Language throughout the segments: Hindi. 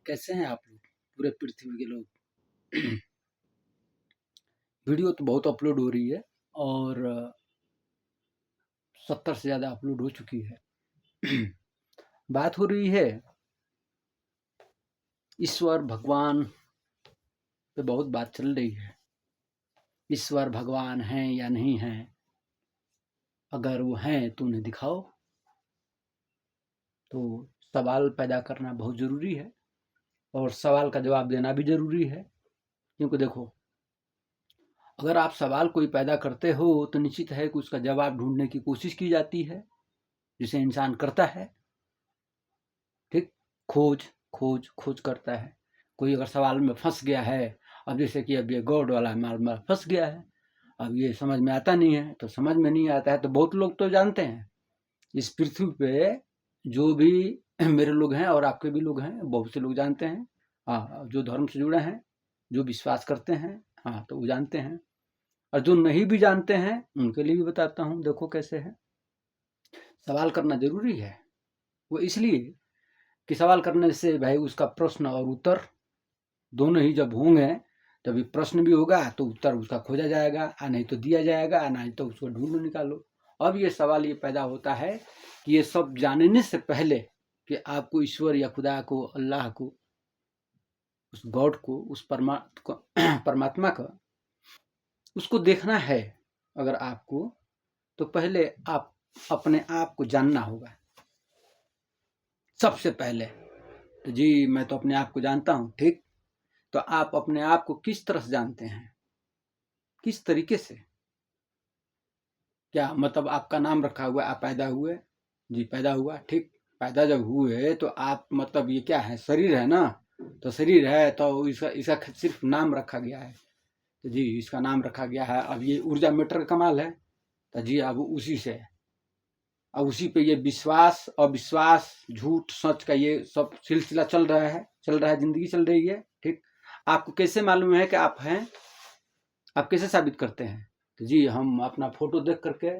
कैसे हैं आप लोग, पूरे पृथ्वी के लोग। वीडियो तो बहुत अपलोड हो रही है और 70 से ज़्यादा अपलोड हो चुकी है। बात हो रही है ईश्वर भगवान पे, बहुत बात चल रही है। ईश्वर भगवान हैं या नहीं हैं, अगर वो हैं तो उन्हें दिखाओ। तो सवाल पैदा करना बहुत ज़रूरी है और सवाल का जवाब देना भी ज़रूरी है। क्योंकि देखो, अगर आप सवाल कोई पैदा करते हो तो निश्चित है कि उसका जवाब ढूंढने की कोशिश की जाती है, जिसे इंसान करता है। ठीक, खोज खोज खोज करता है। कोई अगर सवाल में फंस गया है, अब जैसे कि अब ये गॉड वाला मामला फंस गया है, अब ये समझ में आता नहीं है, तो समझ में नहीं आता है तो बहुत लोग तो जानते हैं इस पृथ्वी पे, जो भी मेरे लोग हैं और आपके भी लोग हैं, बहुत से लोग जानते हैं। हाँ, जो धर्म से जुड़े हैं, जो विश्वास करते हैं, हाँ तो वो जानते हैं। और जो नहीं भी जानते हैं उनके लिए भी बताता हूँ, देखो कैसे है। सवाल करना जरूरी है, वो इसलिए कि सवाल करने से भाई उसका प्रश्न और उत्तर दोनों ही जब होंगे तभी प्रश्न भी होगा, तो उत्तर उसका खोजा जाएगा, नहीं तो दिया जाएगा, नहीं तो उसको ढूंढो निकालो। अब ये सवाल ये पैदा होता है कि ये सब जानने से पहले कि आपको ईश्वर या खुदा को, अल्लाह को, उस गॉड को, उस परमात्मा का उसको देखना है अगर आपको, तो पहले आप अपने आप को जानना होगा सबसे पहले। तो जी मैं तो अपने आप को जानता हूँ, ठीक, तो आप अपने आप को किस तरह से जानते हैं, किस तरीके से? क्या मतलब आपका नाम रखा हुआ, आप पैदा हुए, जी पैदा हुआ, ठीक, पैदा जब हुए तो आप मतलब ये क्या है, शरीर है ना, तो शरीर है तो इसका इसका सिर्फ नाम रखा गया है, तो जी इसका नाम रखा गया है। अब ये ऊर्जा मीटर का कमाल है, तो जी अब उसी से, अब उसी पे ये विश्वास अविश्वास, झूठ सच का ये सब सिलसिला चल रहा है, जिंदगी चल रही है। ठीक, आपको कैसे मालूम है कि आप हैं, आप कैसे साबित करते हैं? तो जी हम अपना फोटो देख करके,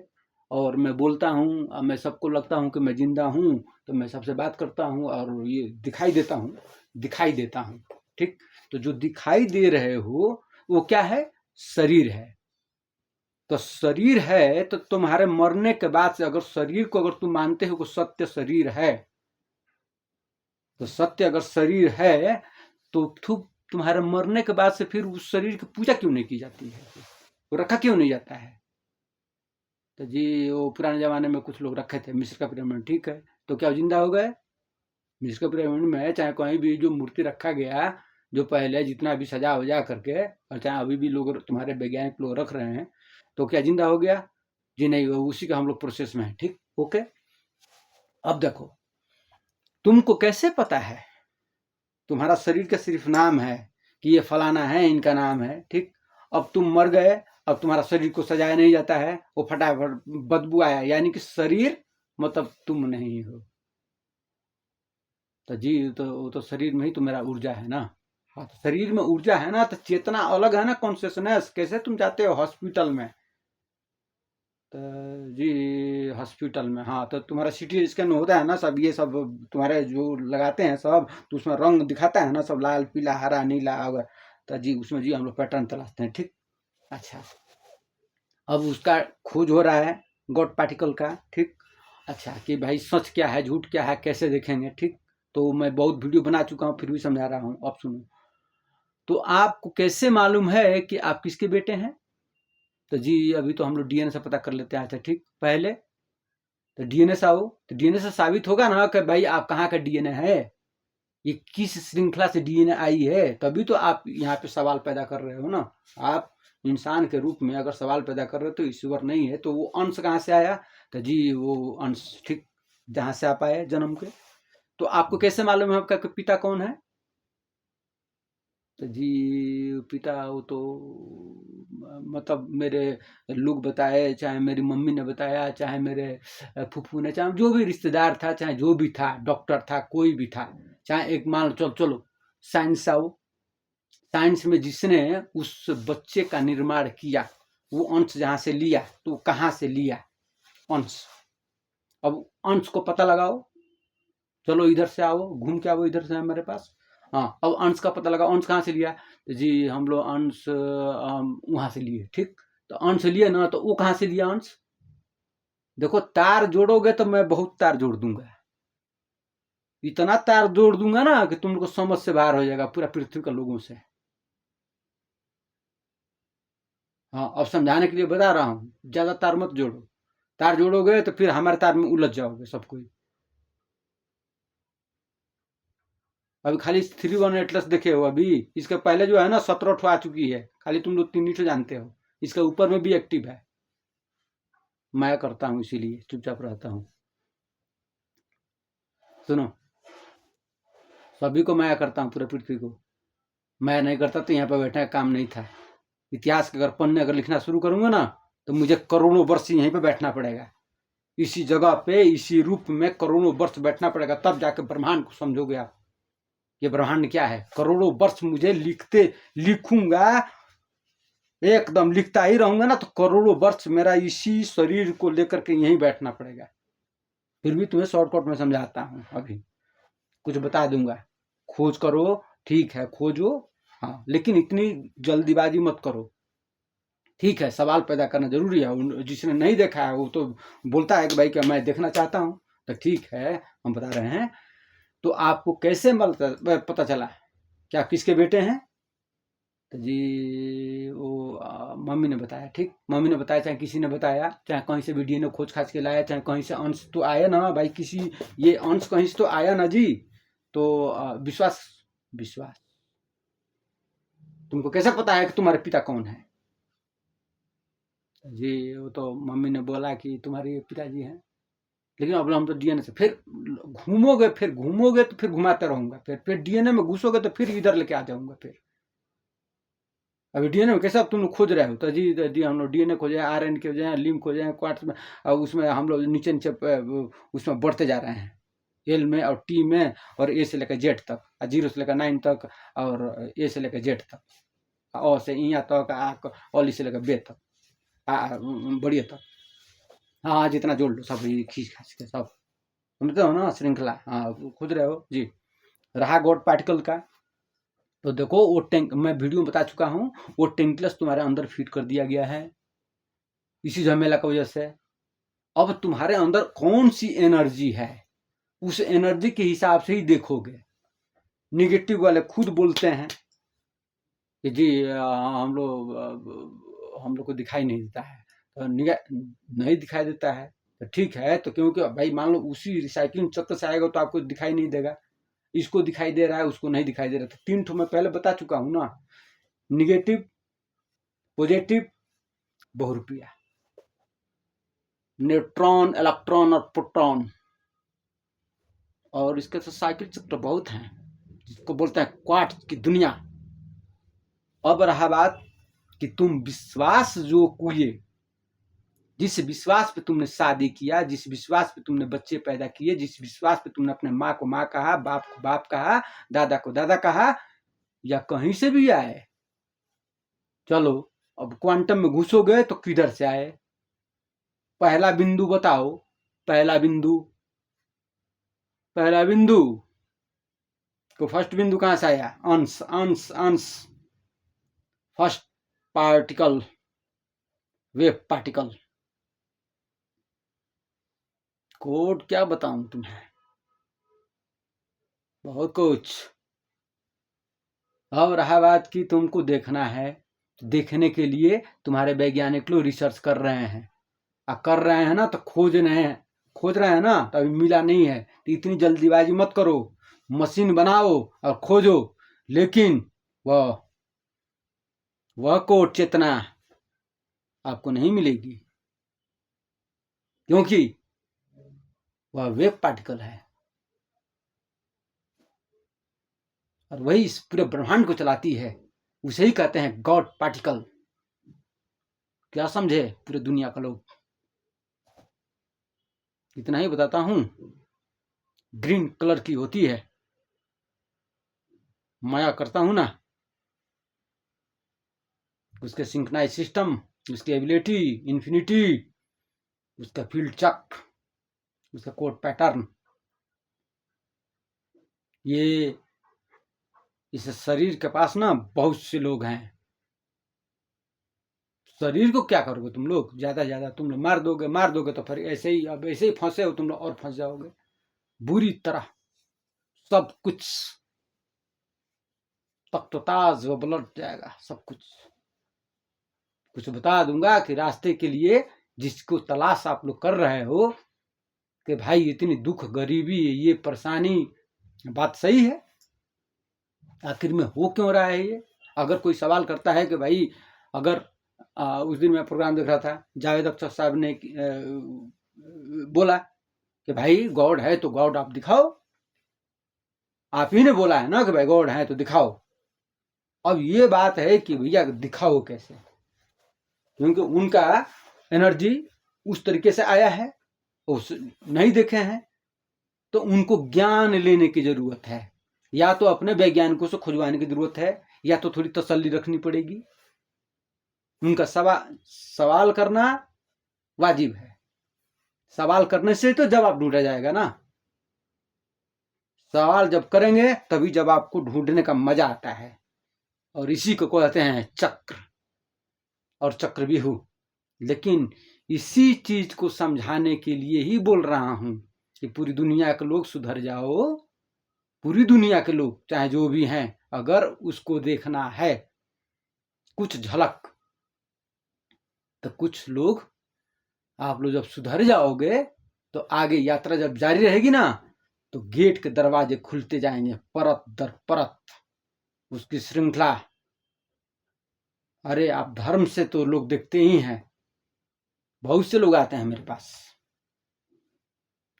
और मैं बोलता हूँ, मैं सबको लगता हूँ कि मैं जिंदा हूँ, तो मैं सबसे बात करता हूँ और ये दिखाई देता हूँ। ठीक, तो जो दिखाई दे रहे हो वो क्या है? शरीर है। तो शरीर है तो तुम्हारे मरने के बाद से अगर शरीर को अगर तुम मानते हो कि सत्य शरीर है, तो सत्य अगर शरीर है तो तुम्हारे मरने के बाद से फिर उस शरीर की पूजा क्यों नहीं की जाती है, वो रखा क्यों नहीं जाता है? तो जी वो पुराने जमाने में कुछ लोग रखे थे, मिस्र का पिरामिड, ठीक है, तो क्या जिंदा हो गए? मिस्र का पिरामिड में चाहे कहीं भी जो मूर्ति रखा गया, जो पहले जितना भी सजा वजा करके, और चाहे अभी भी लोग, तुम्हारे वैज्ञानिक लोग रख रहे हैं, तो क्या जिंदा हो गया? जी नहीं, वो उसी का हम लोग प्रोसेस में है। ठीक, ओके। अब देखो, तुमको कैसे पता है? तुम्हारा शरीर का सिर्फ नाम है कि ये फलाना है, इनका नाम है, ठीक। अब तुम मर गए, अब तुम्हारा शरीर को सजाया नहीं जाता है, वो फटाफट बदबू आया, यानी कि शरीर मतलब तुम नहीं हो। तो जी तो शरीर में ही तो मेरा ऊर्जा है ना। हाँ, तो शरीर में ऊर्जा है ना, तो चेतना अलग है ना, कॉन्शियसनेस। कैसे तुम जाते हो हॉस्पिटल में, तो जी हॉस्पिटल में, हाँ, तो तुम्हारा सिटी स्कैन होता है ना, सब ये सब तुम्हारे जो लगाते हैं सब, तो उसमें रंग दिखाता है ना, सब लाल पीला हरा नीला वगैरह, तो जी उसमें जी हम लोग पैटर्न तलाशते हैं। ठीक, अच्छा, अब उसका खोज हो रहा है गॉड पार्टिकल का। ठीक, अच्छा, कि भाई सच क्या है, झूठ क्या है, कैसे देखेंगे? ठीक, तो मैं बहुत वीडियो बना चुका हूँ, फिर भी समझा रहा हूँ, अब सुनो। तो आपको कैसे मालूम है कि आप किसके बेटे हैं? तो जी अभी तो हम लोग डीएनए से पता कर लेते हैं। अच्छा, ठीक, पहले तो डीएनए से आओ, तो डीएनए से साबित होगा ना कि भाई आप कहाँ का डीएनए है, ये किस श्रृंखला से डीएनए आई है, तभी तो आप यहाँ पे सवाल पैदा कर रहे हो ना। आप इंसान के रूप में अगर सवाल पैदा कर रहे हो तो ईश्वर नहीं है, तो वो अंश कहाँ से आया? तो जी वो अंश, ठीक, जहाँ से आप आए जन्म के। तो आपको कैसे मालूम है आपका पिता कौन है? तो जी पिता वो तो मतलब मेरे लोग बताए, चाहे मेरी मम्मी ने बताया, चाहे मेरे फूफू ने, चाहे जो भी रिश्तेदार था, चाहे जो भी था, डॉक्टर था, कोई भी था, चाहे एक मान लो, चलो साइंस आओ, साइंस में जिसने उस बच्चे का निर्माण किया, वो अंश जहाँ से लिया, तो कहाँ से लिया अंश? अब अंश को पता लगाओ, चलो इधर से आओ, घूम के आओ इधर से हमारे पास। हाँ, अब अंश का पता लगा, अंश कहाँ से लिया? तो जी हम लोग अंश वहाँ से लिए, ठीक? तो अंश लिए ना, तो वो कहाँ से लिया अंश? देखो तार जोड़ोगे तो मैं बहुत तार जोड़ दूंगा, इतना तार जोड़ दूंगा ना कि तुम लोग को समझ से बाहर हो जाएगा पूरा पृथ्वी का लोगों से। हाँ, अब समझाने के लिए बता रहा हूँ, ज्यादा तार मत जोड़ो, तार जोड़ोगे तो फिर हमारे तार में उलझ जाओगे सब कोई। अभी खाली 3-1 एटलस देखे हो अभी? इसके पहले जो है ना 17 आ चुकी है, खाली तुम लोग 3 ही जानते हो। इसके ऊपर में भी एक्टिव है, मैं करता हूँ इसीलिए चुपचाप रहता हूँ। सुनो, सभी को मैं करता हूँ, पूरे पृथ्वी को। मैं नहीं करता तो यहाँ पर बैठने का काम नहीं था। इतिहास के अगर पन्ने अगर लिखना शुरू करूंगा ना, तो मुझे करोड़ों वर्ष यहीं पे बैठना पड़ेगा, इसी जगह पे इसी रूप में करोड़ों वर्ष बैठना पड़ेगा, तब जाके ब्रह्मांड को समझोगे आप। ये ब्रह्मांड क्या है? करोड़ों वर्ष मुझे लिखूंगा, एकदम लिखता ही रहूंगा ना, तो करोड़ों वर्ष मेरा इसी शरीर को लेकर के यहीं बैठना पड़ेगा। फिर भी तुम्हें शॉर्टकट में समझाता हूँ, अभी कुछ बता दूंगा। खोज करो, ठीक है खोजो, हाँ, लेकिन इतनी जल्दीबाजी मत करो, ठीक है? सवाल पैदा करना जरूरी है, जिसने नहीं देखा है वो तो बोलता है कि भाई क्या मैं देखना चाहता हूँ, तो ठीक है हम बता रहे हैं। तो आपको कैसे पता चला? क्या किसके बेटे हैं? तो जी वो मम्मी ने बताया, ठीक, मम्मी ने बताया, चाहे किसी ने बताया, चाहे कहीं से भी डीएनए खोज खाज के लाया, चाहे कहीं से अंश तो आया ना भाई, किसी ये अंश कहीं से तो आया ना जी। तो विश्वास विश्वास तुमको कैसे पता है कि तुम्हारे पिता कौन है? जी वो तो मम्मी ने बोला कि तुम्हारे पिताजी हैं, लेकिन अब हम तो डीएनए से फिर घूमोगे, फिर घूमोगे तो फिर घुमाते रहूंगा, फिर डीएनए में घुसोगे तो फिर इधर लेके आ जाऊंगा। फिर अभी डीएनए में कैसे अब तुम लोग खोज रहे हो? तो जी हम लोग डीएनए खोजे, आरएन खोजे, लिम खोजे, क्वार्ट्स में, और उसमें हम लोग नीचे नीचे उसमें बढ़ते जा रहे हैं, एल में और टी में, और ए से लेकर जेड तक, 0 से लेकर 9 तक, और ए से लेकर जेड तक, ओ से इया तक, ओली से लेकर बे तक, बढ़िया तक। हाँ जितना जोड़ लो सब, खींच खाच के सब समझते हो ना श्रृंखला? हाँ खोज रहे हो जी। रहा गॉड पार्टिकल का, तो देखो वो टैंक मैं वीडियो में बता चुका हूँ, वो टेंकलेस तुम्हारे अंदर फीड कर दिया गया है इसी झमेला की वजह से। अब तुम्हारे अंदर कौन सी एनर्जी है, उस एनर्जी के हिसाब से ही देखोगे। निगेटिव वाले खुद बोलते हैं कि जी हम लोग को दिखाई नहीं देता है, तो नहीं दिखाई देता है तो ठीक है, तो क्योंकि भाई मान लो उसी रिसाइकलिंग चक्र से आएगा तो आपको दिखाई नहीं देगा, इसको दिखाई दे रहा है उसको नहीं दिखाई दे रहा। तो 3 ठो मैं पहले बता चुका हूँ ना, निगेटिव, पॉजिटिव, बहुरूपिया, न्यूट्रॉन, इलेक्ट्रॉन और प्रोटॉन। और इसके तो साइकिल चक्र बहुत हैं, जिसको बोलते हैं क्वार्ट्ज की दुनिया। अब रहा बात कि तुम विश्वास जो किए, जिस विश्वास पे तुमने शादी किया, जिस विश्वास पे तुमने बच्चे पैदा किए, जिस विश्वास पे तुमने अपने माँ को माँ कहा, बाप को बाप कहा, दादा को दादा कहा, या कहीं से भी आए, चलो अब क्वांटम में घुसोगे तो किधर से आए? पहला बिंदु बताओ, पहला बिंदु, पहला बिंदु तो फर्स्ट बिंदु कहां से आया? अंश अंश अंश, first particle, wave particle. Code क्या बताऊं तुम्हें, बहुत कुछ। अब रहा बात कि तुमको देखना है, तो देखने के लिए तुम्हारे वैज्ञानिक लोग रिसर्च कर रहे हैं, कर रहे हैं ना, तो खोज रहे हैं ना, तो अभी मिला नहीं है, तो इतनी जल्दीबाजी मत करो, मशीन बनाओ और खोजो, लेकिन वह कोट चेतना आपको नहीं मिलेगी, क्योंकि वह वेव पार्टिकल है, और वही इस पूरे ब्रह्मांड को चलाती है, उसे ही कहते हैं गॉड पार्टिकल। क्या समझे पूरे दुनिया का लोग? इतना ही बताता हूं, ग्रीन कलर की होती है, माया करता हूं ना, उसके सिंक्रोनाइज सिस्टम, उसकी एबिलिटी, इन्फिनिटी, उसका फील्ड चक्र, उसका कोड पैटर्न, ये इस शरीर के पास ना बहुत से लोग हैं। शरीर को क्या करोगे तुम लोग? ज्यादा तुम लोग मार दोगे तो फिर ऐसे ही, अब ऐसे ही फंसे हो तुम लोग और फंस जाओगे बुरी तरह। सब कुछ तख्तोताज व पलट जाएगा सब कुछ। कुछ बता दूंगा कि रास्ते के लिए जिसको तलाश आप लोग कर रहे हो कि भाई इतनी दुख गरीबी ये परेशानी, बात सही है, आखिर में हो क्यों रहा है ये? अगर कोई सवाल करता है कि भाई अगर उस दिन मैं प्रोग्राम देख रहा था, जावेद अख्तर साहब ने बोला कि भाई गॉड है तो गॉड आप दिखाओ। आप ही ने बोला है ना कि भाई गॉड है तो दिखाओ। अब ये बात है कि भैया दिखाओ कैसे, क्योंकि उनका एनर्जी उस तरीके से आया है, उस नहीं देखे हैं, तो उनको ज्ञान लेने की जरूरत है। या तो अपने वैज्ञानिकों से खुजवाने की जरूरत है, या तो थोड़ी तसल्ली रखनी पड़ेगी। उनका सवाल करना वाजिब है। सवाल करने से तो जवाब ढूंढा जाएगा ना। सवाल जब करेंगे तभी जवाब को ढूंढने का मजा आता है, और इसी को कहते हैं चक्र और चक्रव्यूह। लेकिन इसी चीज को समझाने के लिए ही बोल रहा हूं कि पूरी दुनिया के लोग सुधर जाओ। पूरी दुनिया के लोग चाहे जो भी हैं, अगर उसको देखना है कुछ झलक, तो कुछ लोग, आप लोग जब सुधर जाओगे तो आगे यात्रा जब जारी रहेगी ना, तो गेट के दरवाजे खुलते जाएंगे परत दर परत, उसकी श्रृंखला। अरे आप धर्म से तो लोग देखते ही हैं, बहुत से लोग आते हैं मेरे पास,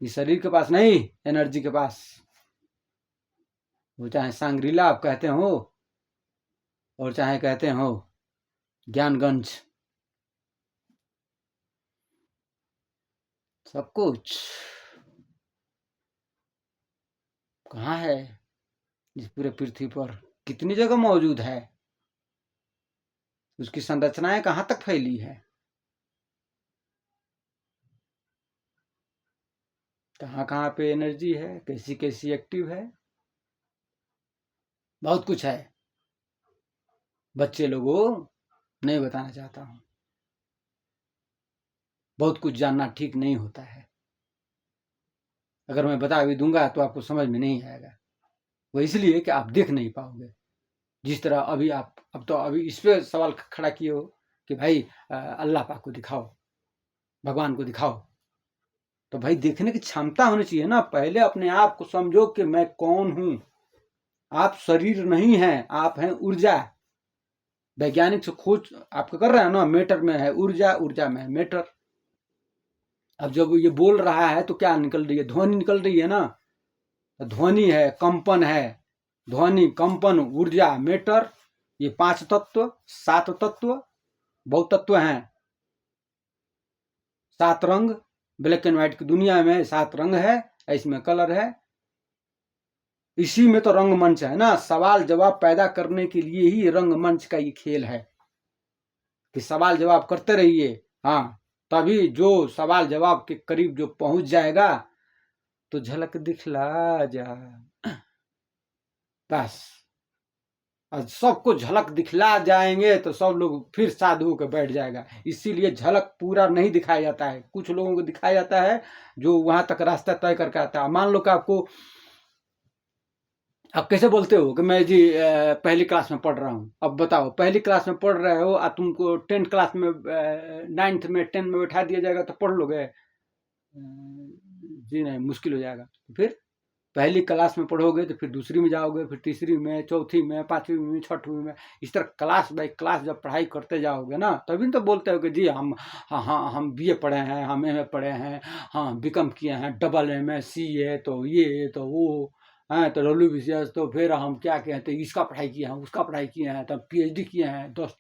ये शरीर के पास नहीं, एनर्जी के पास। वो चाहे सांग्रीला आप कहते हो, और चाहे कहते हो ज्ञानगंज, सब कुछ कहाँ है इस पूरे पृथ्वी पर? कितनी जगह मौजूद है? उसकी संरचनाएं कहां तक फैली है? कहां कहां पे एनर्जी है, कैसी कैसी एक्टिव है? बहुत कुछ है। बच्चे लोगों नहीं बताना चाहता हूं, बहुत कुछ जानना ठीक नहीं होता है। अगर मैं बता भी दूंगा तो आपको समझ में नहीं आएगा। वो इसलिए कि आप देख नहीं पाओगे। जिस तरह अभी आप अभी इस पे सवाल खड़ा किए हो कि भाई अल्लाह पाक को दिखाओ, भगवान को दिखाओ, तो भाई देखने की क्षमता होनी चाहिए ना। पहले अपने आप को समझो कि मैं कौन हूं। आप शरीर नहीं हैं, आप हैं ऊर्जा। वैज्ञानिक से खोज आपका कर रहे हैं ना, मैटर में है ऊर्जा, ऊर्जा में है मैटर। अब जब ये बोल रहा है तो क्या निकल रही है? ध्वनि निकल रही है ना। ध्वनि है, कंपन है, ध्वनि, कंपन, ऊर्जा, मैटर, ये 5 तत्व, 7 तत्व, बहुत तत्व हैं। 7 रंग, ब्लैक एंड व्हाइट की दुनिया में 7 रंग है, इसमें कलर है। इसी में तो रंगमंच है ना। सवाल जवाब पैदा करने के लिए ही रंगमंच का ये खेल है कि सवाल जवाब करते रहिए। हाँ, तभी जो सवाल जवाब के करीब जो पहुंच जाएगा तो झलक दिखला जा, बस। और सबको झलक दिखला जाएंगे तो सब लोग फिर साधु होकर बैठ जाएगा। इसीलिए झलक पूरा नहीं दिखाया जाता है, कुछ लोगों को दिखाया जाता है जो वहां तक रास्ता तय करके आता है। मान लो कि आपको, अब कैसे बोलते हो कि मैं जी पहली क्लास में पढ़ रहा हूँ। अब बताओ, पहली क्लास में पढ़ रहे हो और तुमको 10th क्लास में 9th में 10 में बैठा दिया जाएगा तो पढ़ लोगे? जी नहीं, मुश्किल हो जाएगा। फिर पहली क्लास में पढ़ोगे तो फिर दूसरी में जाओगे, फिर तीसरी में, चौथी में, 5वीं में, 6वीं में, इस तरह क्लास बाई क्लास जब पढ़ाई करते जाओगे ना, तभी तो बोलते हो कि जी हम हम BA पढ़े हैं, हम MA पढ़े हैं, हाँ BCom किए हैं, डबल MA CA, तो ये तो वो हैं, तो WBCS, तो फिर हम क्या किए हैं, तो इसका पढ़ाई किए हैं, उसका पढ़ाई किए हैं, तब PhD किए हैं, दोस्त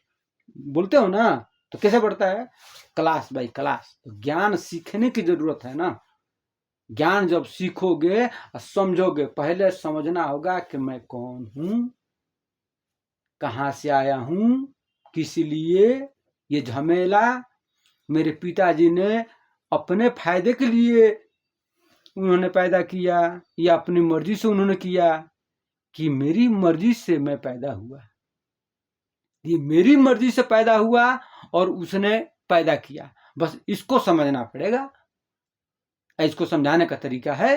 बोलते हो ना। तो कैसे बढ़ता है? Class by class. तो ज्ञान सीखने की जरूरत है ना। ज्ञान जब सीखोगे और समझोगे, पहले समझना होगा कि मैं कौन हूं, कहां से आया हूं, किस लिए ये झमेला। मेरे पिताजी ने अपने फायदे के लिए उन्होंने पैदा किया या अपनी मर्जी से उन्होंने किया? कि मेरी मर्जी से मैं पैदा हुआ, ये मेरी मर्जी से पैदा हुआ और उसने पैदा किया, बस इसको समझना पड़ेगा। इसको समझाने का तरीका है,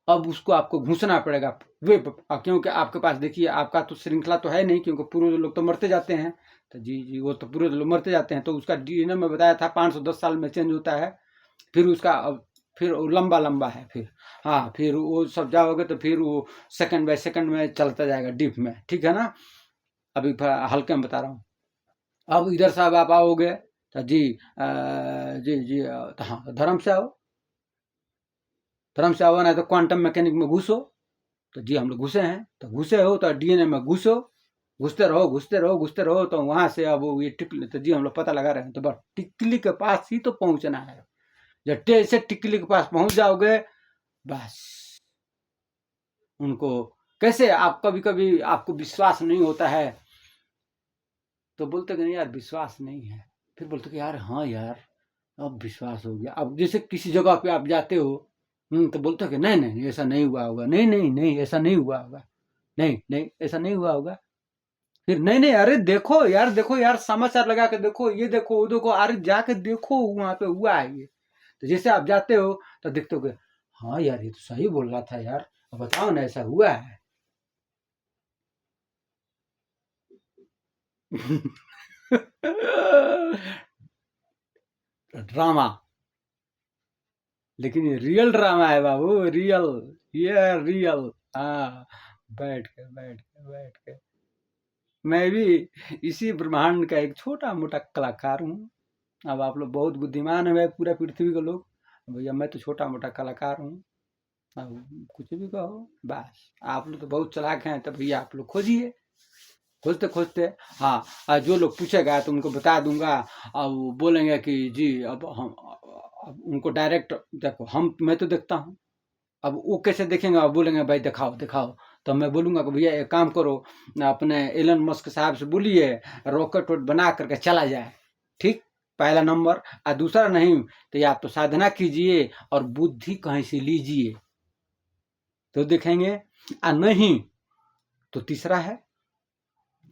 अब उसको आपको घुसना पड़ेगा वे, क्योंकि आपके पास देखिए आपका तो श्रृंखला तो है नहीं, क्योंकि पूर्वज लोग तो मरते जाते हैं, तो जी वो तो पूर्वज लोग मरते जाते हैं, तो उसका डीएनए में बताया था 510 साल में चेंज होता है, फिर उसका फिर लंबा लंबा है, फिर हाँ फिर वो सब जाओगे तो फिर वो सेकंड बाय सेकंड में चलता जाएगा डीप में, ठीक है ना। अभी हल्के में बता रहा हूँ। अब इधर साहब आप आओगे तो जी जी तो हाँ धर्म से आओ, धर्म से आओ ना तो क्वांटम मैकेनिक में घुसो, तो जी हम लोग घुसे हैं, तो घुसे हो तो डीएनए में घुसो, घुसते रहो घुसते रहो घुसते रहो, तो वहां से अब ये टिकली, तो जी हम लोग पता लगा रहे हैं, तो बस टिकली के पास ही तो पहुंचना है, जब से टिकली के पास पहुंच जाओगे बस उनको कैसे, आप कभी कभी आपको विश्वास नहीं होता है तो बोलते कि नहीं यार विश्वास नहीं है, फिर बोलते कि यार हाँ यार अब विश्वास हो गया। अब जैसे किसी जगह पे आप जाते हो तो बोलते हो कि नहीं नहीं ऐसा नहीं हुआ होगा, नहीं नहीं नहीं ऐसा नहीं हुआ होगा, नहीं नहीं ऐसा नहीं हुआ होगा, फिर नहीं नहीं अरे देखो यार समाचार लगा के देखो, ये देखो वो देखो, अरे जाके देखो वहां पे हुआ है ये, तो जैसे आप जाते हो तो देखते हो कि हाँ यार ये तो सही बोल रहा था यार, अब बताओ ना ऐसा हुआ है। ड्रामा, लेकिन ये रियल ड्रामा है बाबू, रियल, ये रियल। हाँ बैठ के मैं भी इसी ब्रह्मांड का एक छोटा मोटा कलाकार हूँ। अब आप लोग बहुत बुद्धिमान है पूरा पृथ्वी के लोग, भैया मैं तो छोटा मोटा कलाकार हूँ। अब कुछ भी कहो, बस आप लोग तो बहुत चालाक हैं, तो भैया आप लोग खोजिए, खोजते खोजते हाँ जो लोग पूछेगा तो उनको बता दूंगा। अब वो बोलेंगे कि जी अब हम, अब उनको डायरेक्ट देखो, हम मैं तो देखता हूँ, अब वो कैसे देखेंगे, अब बोलेंगे भाई दिखाओ दिखाओ, तो मैं बोलूंगा कि भैया एक काम करो, अपने एलन मस्क साहब से बोलिए रॉकेट वोट बना करके चला जाए, ठीक, पहला नंबर। और दूसरा नहीं तो या तो साधना कीजिए और बुद्धि कहीं से लीजिए, तो देखेंगे। और नहीं तो तीसरा है,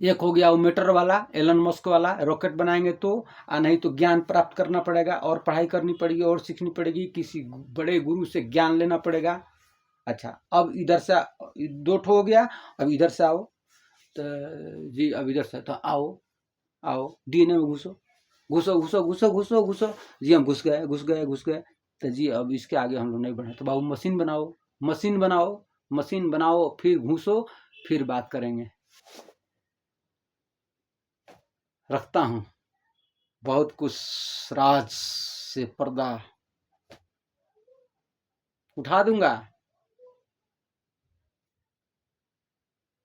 एक हो गया वो मीटर वाला एलन मस्क वाला, रॉकेट बनाएंगे तो, नहीं तो ज्ञान प्राप्त करना पड़ेगा और पढ़ाई करनी पड़ेगी और सीखनी पड़ेगी, किसी बड़े गुरु से ज्ञान लेना पड़ेगा। अच्छा अब इधर से दो ठो हो गया, अब इधर से आओ, तो जी अब इधर से तो आओ आओ डीएनए में घुसो घुसो घुसो घुसो घुसो घुसो, जी हम घुस गए घुस गए घुस गए, तो जी अब इसके आगे हम लोग नहीं बढ़े, तो बाबू मशीन बनाओ मशीन बनाओ मशीन बनाओ, फिर घुसो, फिर बात करेंगे। रखता हूँ बहुत कुछ राज से पर्दा उठा दूंगा,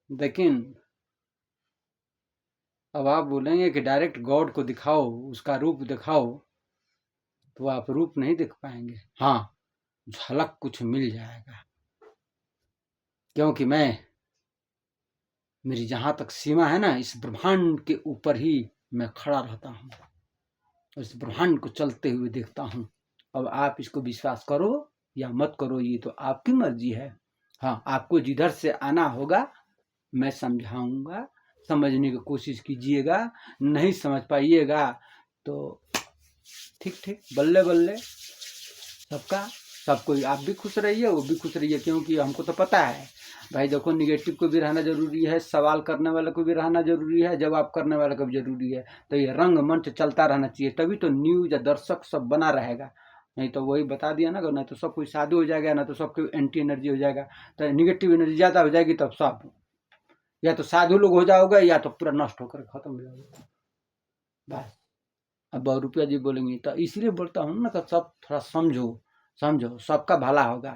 लेकिन अब आप बोलेंगे कि डायरेक्ट गॉड को दिखाओ, उसका रूप दिखाओ, तो आप रूप नहीं दिख पाएंगे, हाँ झलक कुछ मिल जाएगा, क्योंकि मेरी जहां तक सीमा है ना, इस ब्रह्मांड के ऊपर ही मैं खड़ा रहता हूँ और इस ब्रह्मांड को चलते हुए देखता हूँ। अब आप इसको विश्वास करो या मत करो ये तो आपकी मर्जी है। हाँ आपको जिधर से आना होगा मैं समझाऊंगा, समझने की कोशिश कीजिएगा, नहीं समझ पाइएगा तो ठीक ठीक बल्ले बल्ले, सबका सब कोई, आप भी खुश रहिए वो भी खुश रहिए, क्योंकि हमको तो पता है भाई देखो निगेटिव को भी रहना जरूरी है, सवाल करने वाले को भी रहना जरूरी है, जवाब करने वाले को भी जरूरी है, तो ये रंग मंच चलता रहना चाहिए, तभी तो न्यूज या दर्शक सब बना रहेगा। नहीं तो वही बता दिया ना, नहीं तो सब कोई साधु हो जाएगा, ना तो सबको एंटी एनर्जी हो जाएगा, तो निगेटिव एनर्जी ज़्यादा हो जाएगी तब सब या तो साधु लोग हो जाओगे या तो पूरा नष्ट होकर खत्म हो जाओगे बस। अब बहुरूपिया जी बोलेंगी तो इसीलिए बोलता हूँ ना, तो सब थोड़ा समझो समझो, सबका भला होगा,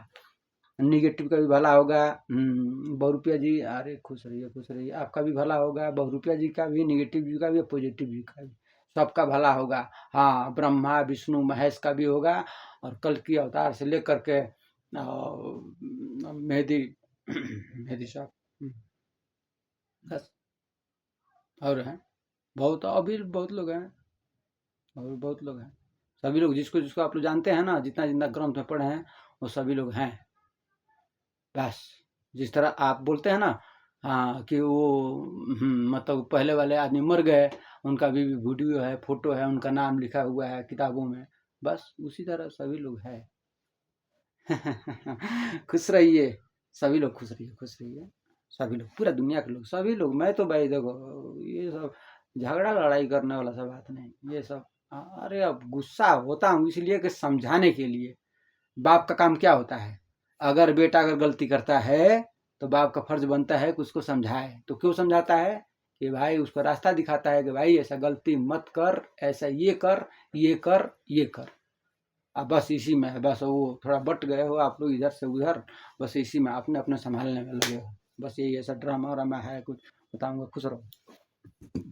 निगेटिव का भी भला होगा। बहुरूपिया जी अरे खुश रहिए, आपका भी भला होगा, बहुरूपिया जी का भी, निगेटिव जी का भी, पॉजिटिव जी का भी, सबका भला होगा। हाँ ब्रह्मा विष्णु महेश का भी होगा, और कल की अवतार से लेकर के मेहदी मेहदी साहब, बस और हैं बहुत, अभी बहुत लोग हैं, और बहुत लोग हैं, सभी लोग जिसको जिसको आप लोग जानते हैं ना, जितना जितना ग्रंथ में पढ़े हैं वो सभी लोग हैं बस। जिस तरह आप बोलते हैं ना, हाँ, कि वो मतलब पहले वाले आदमी मर गए, उनका भी वीडियो है, फोटो है, उनका नाम लिखा हुआ है किताबों में, बस उसी तरह सभी लोग हैं। खुश रहिए, सभी लोग खुश रहिए, खुश रहिए, सभी लोग, पूरा दुनिया के लोग, सभी लोग। मैं तो भाई देखो, ये सब झगड़ा लड़ाई करने वाला सब बात नहीं, ये सब अरे अब गुस्सा होता हूँ इसलिए कि समझाने के लिए। बाप का काम क्या होता है, अगर बेटा अगर गलती करता है तो बाप का फर्ज बनता है कि उसको समझाए। तो क्यों समझाता है कि भाई उसको रास्ता दिखाता है कि भाई ऐसा गलती मत कर, ऐसा ये कर, ये कर, ये कर। अब बस इसी में है, बस वो थोड़ा बट गए हो आप लोग इधर से उधर, बस इसी में अपने अपने संभालने में लगे हो, बस यही ऐसा ड्रामा व्रामा है कुछ, बताऊंगा। खुश रहो।